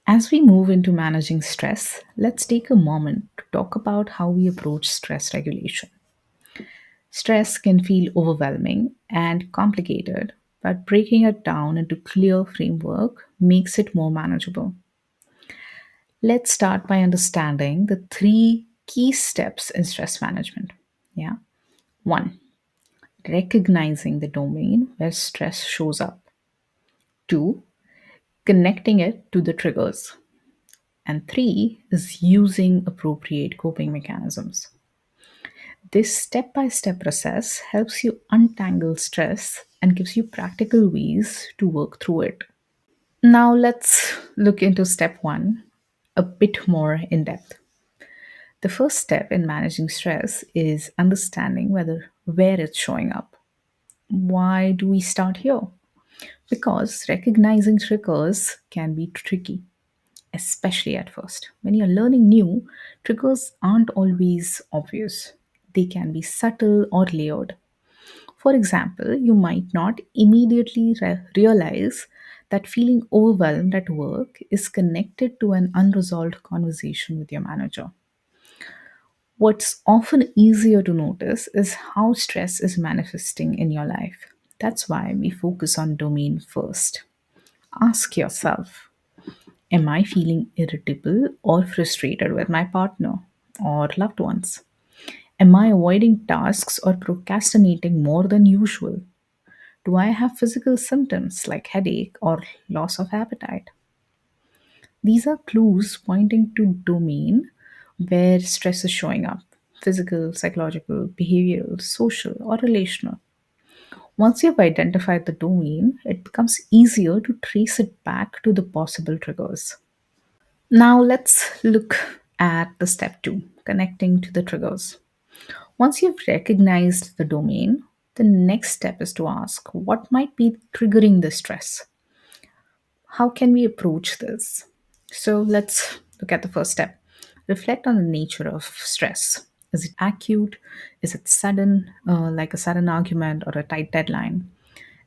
As we move into managing stress, let's take a moment to talk about how we approach stress regulation. Stress can feel overwhelming and complicated, but breaking it down into clear framework makes it more manageable. Let's start by understanding the three key steps in stress management. Yeah. One, recognizing the domain where stress shows up. Two, connecting it to the triggers. And three is using appropriate coping mechanisms. This step by step process helps you untangle stress and gives you practical ways to work through it. Now, let's look into step one a bit more in depth. The first step in managing stress is understanding where it's showing up. Why do we start here? Because recognizing triggers can be tricky, especially at first. When you're learning new, triggers aren't always obvious. They can be subtle or layered. For example, you might not immediately realize that feeling overwhelmed at work is connected to an unresolved conversation with your manager. What's often easier to notice is how stress is manifesting in your life. That's why we focus on domain first. Ask yourself, am I feeling irritable or frustrated with my partner or loved ones? Am I avoiding tasks or procrastinating more than usual? Do I have physical symptoms like headache or loss of appetite? These are clues pointing to domain where stress is showing up physical, psychological, behavioral, social, or relational. Once you've identified the domain, it becomes easier to trace it back to the possible triggers. Now let's look at the step two connecting to the triggers. Once you've recognized the domain, the next step is to ask what might be triggering the stress. How can we approach this? So let's look at the first step. Reflect on the nature of stress. Is it acute? Is it sudden, like a sudden argument or a tight deadline?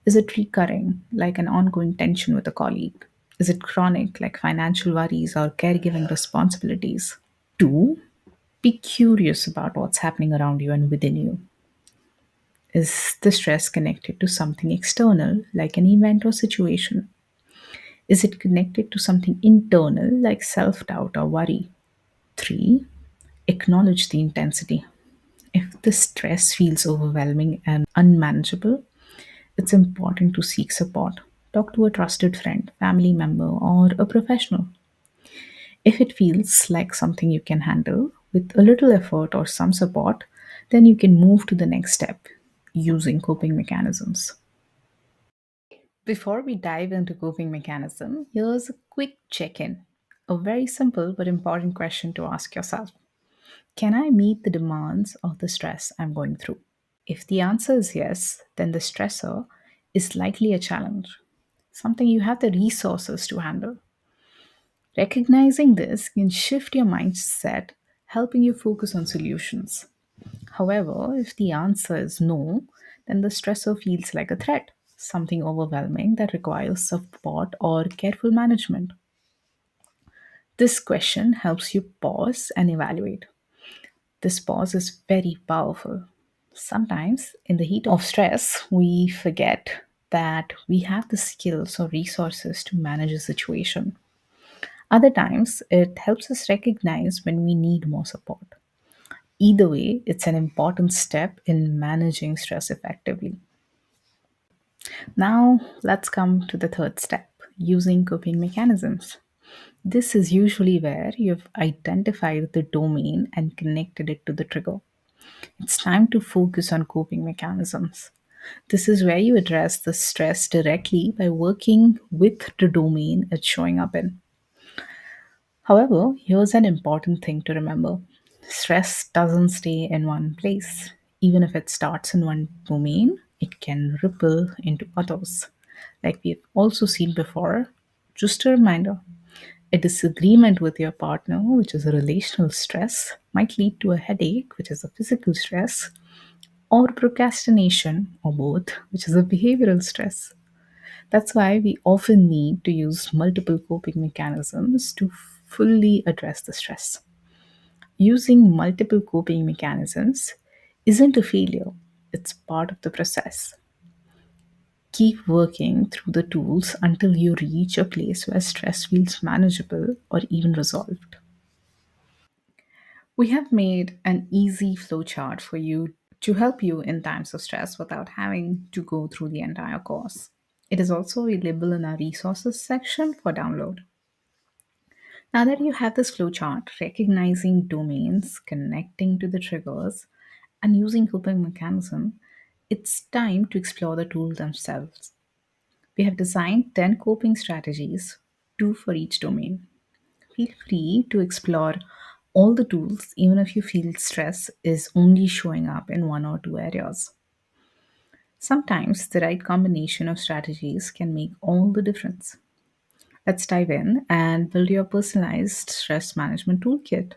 Is it recurring, like an ongoing tension with a colleague? Is it chronic, like financial worries or caregiving responsibilities? Two, be curious about what's happening around you and within you. Is the stress connected to something external, like an event or situation? Is it connected to something internal, like self doubt or worry? Three, acknowledge the intensity. If the stress feels overwhelming and unmanageable, it's important to seek support. Talk to a trusted friend, family member, or a professional. If it feels like something you can handle with a little effort or some support, then you can move to the next step using coping mechanisms. Before we dive into coping mechanism, here's a quick check-in. A very simple but important question to ask yourself. Can I meet the demands of the stress I'm going through? If the answer is yes, then the stressor is likely a challenge, something you have the resources to handle. Recognizing this can shift your mindset, helping you focus on solutions. However, if the answer is no, then the stressor feels like a threat, something overwhelming that requires support or careful management. This question helps you pause and evaluate. This pause is very powerful. Sometimes, in the heat of stress, we forget that we have the skills or resources to manage a situation. Other times, it helps us recognize when we need more support. Either way, it's an important step in managing stress effectively. Now, let's come to the third step using coping mechanisms. This is usually where you've identified the domain and connected it to the trigger. It's time to focus on coping mechanisms. This is where you address the stress directly by working with the domain it's showing up in. However, here's an important thing to remember stress doesn't stay in one place. Even if it starts in one domain, it can ripple into others. Like we've also seen before, just a reminder a disagreement with your partner, which is a relational stress, might lead to a headache, which is a physical stress, or procrastination, or both, which is a behavioral stress. That's why we often need to use multiple coping mechanisms to fully address the stress. Using multiple coping mechanisms isn't a failure, it's part of the process. Keep working through the tools until you reach a place where stress feels manageable or even resolved. We have made an easy flowchart for you to help you in times of stress without having to go through the entire course. It is also available in our resources section for download. Now that you have this flowchart, recognizing domains, connecting to the triggers, and using coping mechanism, it's time to explore the tools themselves. We have designed 10 coping strategies, two for each domain. Feel free to explore all the tools, even if you feel stress is only showing up in one or two areas. Sometimes the right combination of strategies can make all the difference. Let's dive in and build your personalized stress management toolkit.